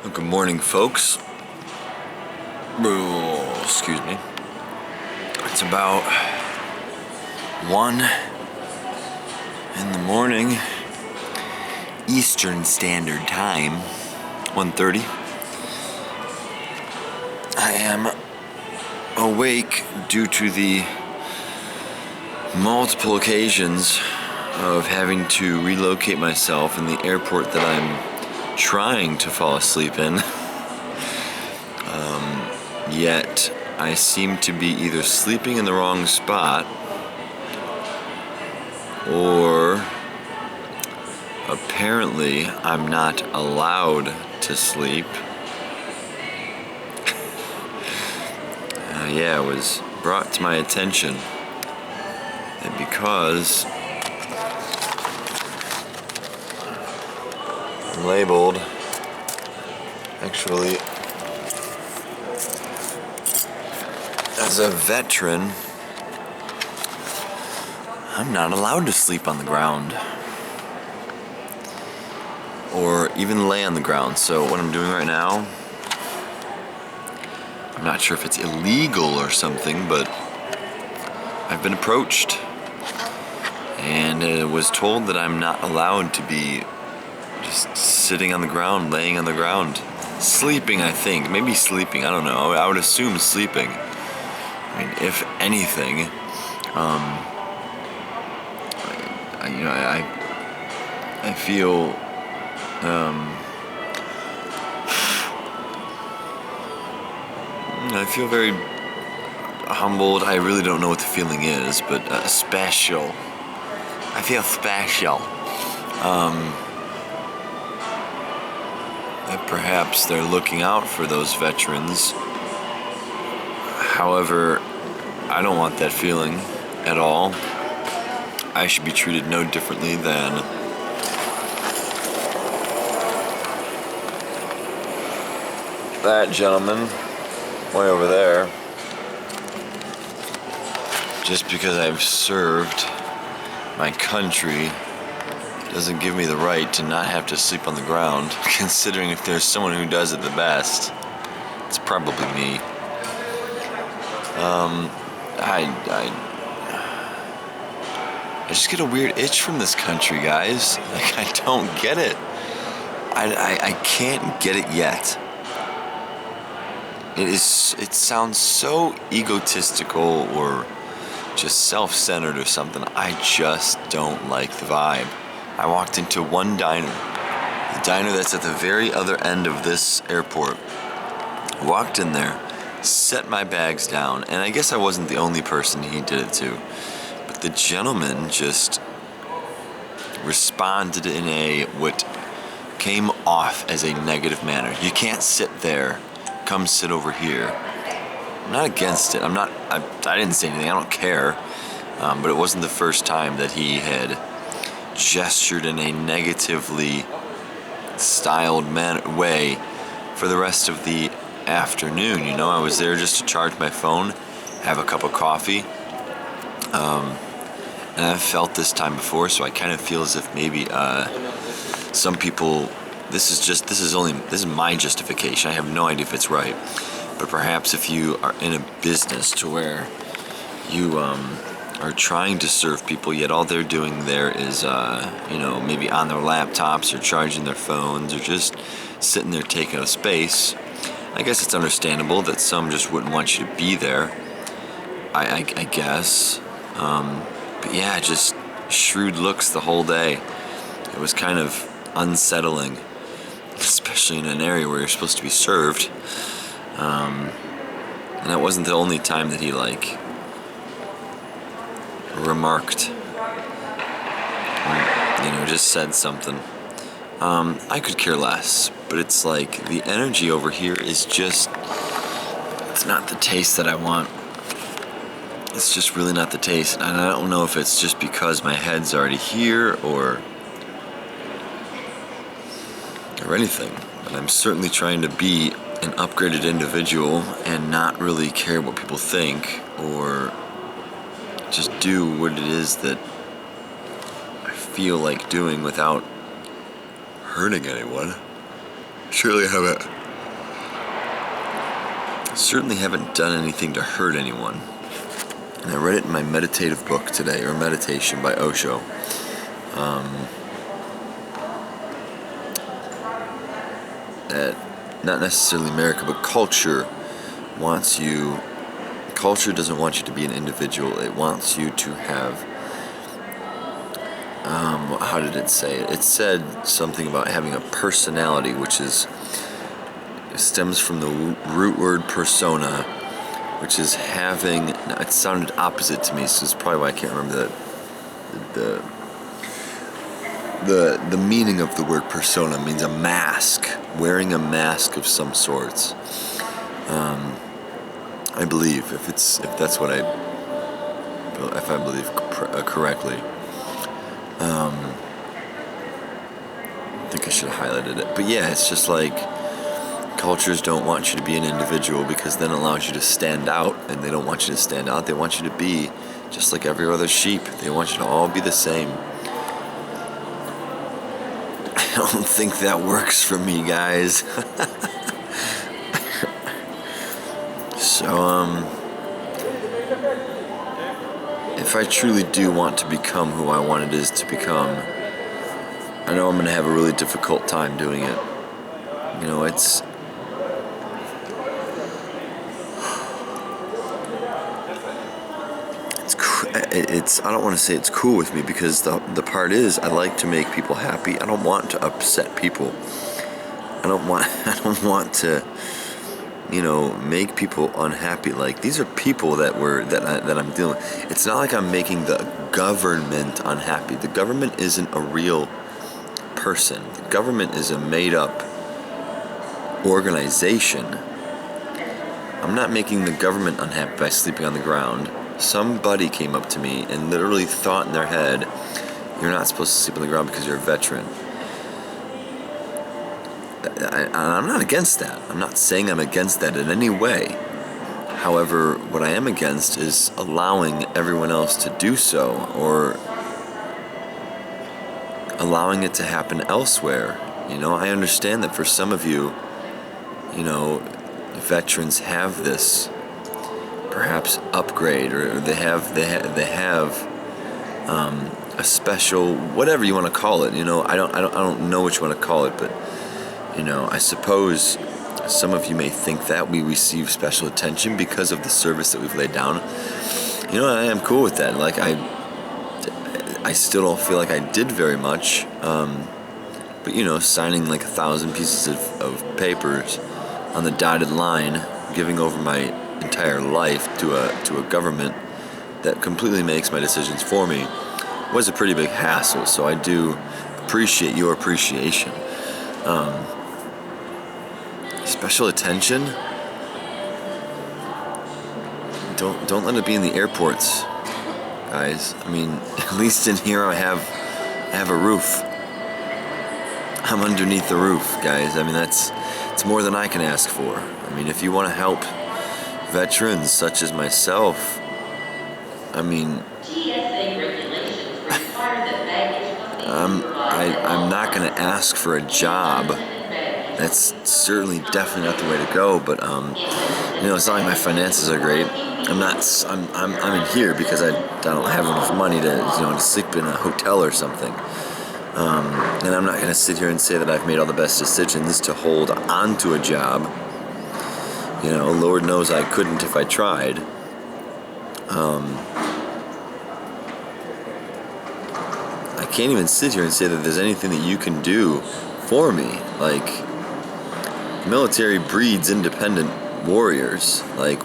Well, good morning, folks. Oh, excuse me. It's about 1 in the morning, Eastern Standard Time, 1:30. I am awake due to the multiple occasions of having to relocate myself in the airport that I'm trying to fall asleep in. Yet I seem to be either sleeping in the wrong spot or apparently I'm not allowed to sleep. It was brought to my attention that because I'm labeled actually as a veteran, I'm not allowed to sleep on the ground or even lay on the ground. So what I'm doing right now, I'm not sure if it's illegal or something, but I've been approached and was told that I'm not allowed to be just sitting on the ground, laying on the ground, sleeping, I think. Maybe sleeping, I don't know. I would assume sleeping. I mean, if anything, I feel I feel very humbled. I really don't know what the feeling is, but special. I feel special. That perhaps they're looking out for those veterans. However, I don't want that feeling at all. I should be treated no differently than that gentleman way over there. Just because I've served my country doesn't give me the right to not have to sleep on the ground, considering if there's someone who does it the best, it's probably me. I just get a weird itch from this country, guys. Like, I don't get it. I can't get it yet. It sounds so egotistical or just self-centered or something. I just don't like the vibe. I walked into one diner, the diner that's at the very other end of this airport. Walked in there, set my bags down, and I guess I wasn't the only person he did it to. But the gentleman just responded in what came off as a negative manner. You can't sit there. Come sit over here. I'm not against it. I didn't say anything. I don't care. But it wasn't the first time that he had gestured in a negatively styled way for the rest of the afternoon. You know, I was there just to charge my phone, have a cup of coffee. And I've felt this time before, so I kind of feel as if maybe some people, this is my justification. I have no idea if it's right, but perhaps if you are in a business to where you are trying to serve people, yet all they're doing there is maybe on their laptops or charging their phones or just sitting there taking up space, I guess it's understandable that some just wouldn't want you to be there. I guess. But yeah, just shrewd looks the whole day. It was kind of unsettling, especially in an area where you're supposed to be served. And that wasn't the only time that he remarked, just said something. I could care less, but it's like the energy over here is just, it's not the taste that I want. It's just really not the taste. And I don't know if it's just because my head's already here or anything, but I'm certainly trying to be an upgraded individual and not really care what people think or just do what it is that I feel like doing without hurting anyone. Certainly haven't done anything to hurt anyone. And I read it in my meditative book today, or Meditation by Osho. That not necessarily America, but culture doesn't want you to be an individual. It wants you to have, how did it say it? It said something about having a personality, which stems from the root word persona, which is having, it sounded opposite to me, so it's probably why I can't remember the meaning of the word persona. Means a mask, wearing a mask of some sorts. I believe, if I believe correctly. I think I should have highlighted it. But yeah, it's just like cultures don't want you to be an individual, because then it allows you to stand out, and they don't want you to stand out. They want you to be just like every other sheep. They want you to all be the same. I don't think that works for me, guys. So, if I truly do want to become who I want it is to become, I know I'm going to have a really difficult time doing it. You know, it's I don't want to say it's cool with me, because the part is, I like to make people happy. I don't want to upset people. I don't want to, make people unhappy. Like, these are people that I'm dealing with. It's not like I'm making the government unhappy. The government isn't a real person. The government is a made-up organization. I'm not making the government unhappy by sleeping on the ground. Somebody came up to me and literally thought in their head, you're not supposed to sleep on the ground because you're a veteran. I'm not against that. I'm not saying I'm against that in any way. However, what I am against is allowing everyone else to do so, or allowing it to happen elsewhere. I understand that for some of you, veterans have this perhaps upgrade, or they have a special, whatever you want to call it. I don't know what you want to call it, but I suppose some of you may think that we receive special attention because of the service that we've laid down. I am cool with that. Like, I still don't feel like I did very much, but signing like 1,000 pieces of papers on the dotted line, giving over my entire life to a government that completely makes my decisions for me, was a pretty big hassle. So I do appreciate your appreciation. Special attention, don't let it be in the airports, guys. I mean, at least in here I have a roof. I'm underneath the roof, guys. I mean, it's more than I can ask for. I mean, if you want to help veterans such as myself, I mean, I'm not going to ask for a job. That's certainly definitely not the way to go. But it's not like my finances are great. I'm in here because I don't have enough money to sleep in a hotel or something. And I'm not going to sit here and say that I've made all the best decisions to hold on to a job. Lord knows I couldn't if I tried. I can't even sit here and say that there's anything that you can do for me. Like, military breeds independent warriors. Like,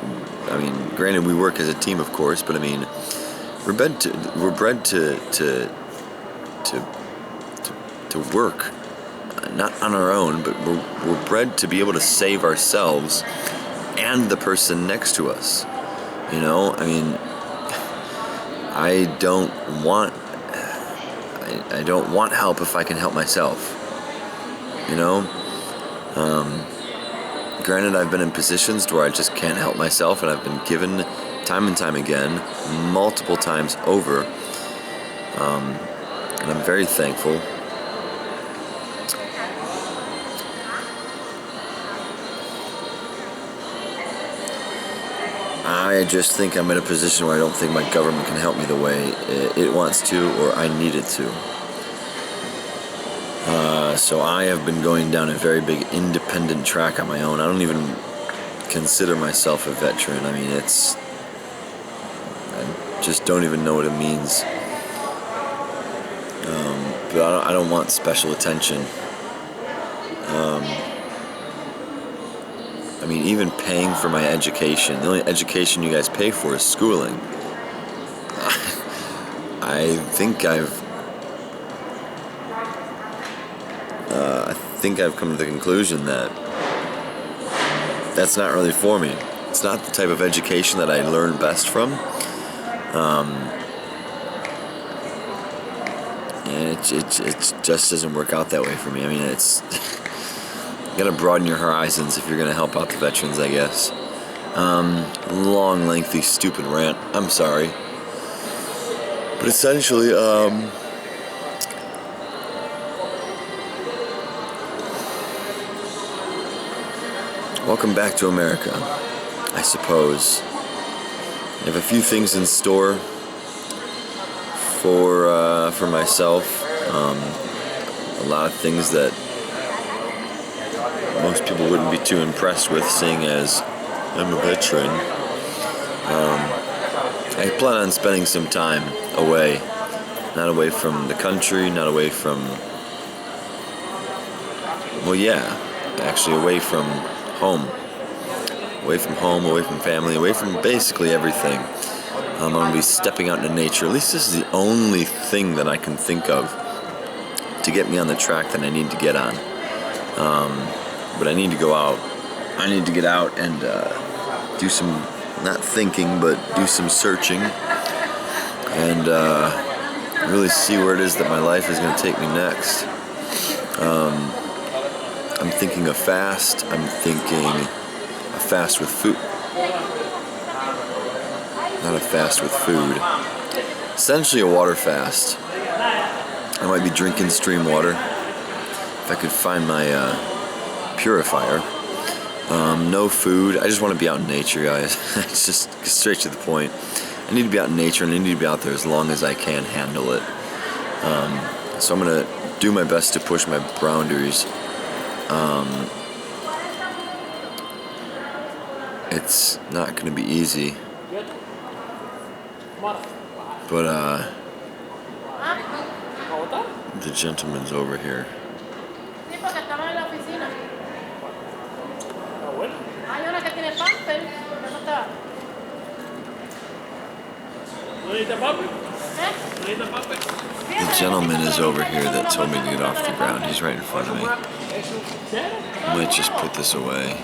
I mean, granted, we work as a team, of course, but I mean, we're bred to work, not on our own, but we're bred to be able to save ourselves and the person next to us. I mean, I don't want help if I can help myself. Granted, I've been in positions where I just can't help myself, and I've been given time and time again, multiple times over, and I'm very thankful. I just think I'm in a position where I don't think my government can help me the way it wants to or I need it to. So I have been going down a very big independent track on my own. I don't even consider myself a veteran. I mean, I just don't even know what it means. But I don't want special attention. I mean, even paying for my education, the only education you guys pay for is schooling. I think I've come to the conclusion that that's not really for me. It's not the type of education that I learn best from. And it just doesn't work out that way for me. I mean, it's you gotta broaden your horizons if you're gonna help out the veterans, I guess. Long, lengthy, stupid rant. I'm sorry. But essentially, welcome back to America, I suppose. I have a few things in store for myself. A lot of things that most people wouldn't be too impressed with, seeing as I'm a veteran. I plan on spending some time away. Not away from the country, not away from... Well, yeah, actually away from home. Away from home, away from family, away from basically everything. I'm going to be stepping out into nature. At least this is the only thing that I can think of to get me on the track that I need to get on. But I need to go out. I need to get out and do some, not thinking, but do some searching. And really see where it is that my life is going to take me next. I'm thinking a fast. I'm thinking a fast with food. Not a fast with food. Essentially a water fast. I might be drinking stream water if I could find my purifier. No food. I just want to be out in nature, guys. It's just straight to the point. I need to be out in nature, and I need to be out there as long as I can handle it. So I'm going to do my best to push my boundaries. It's not going to be easy. But the gentleman's over here. The gentleman is over here that told me to get off the ground. He's right in front of me. I might just put this away.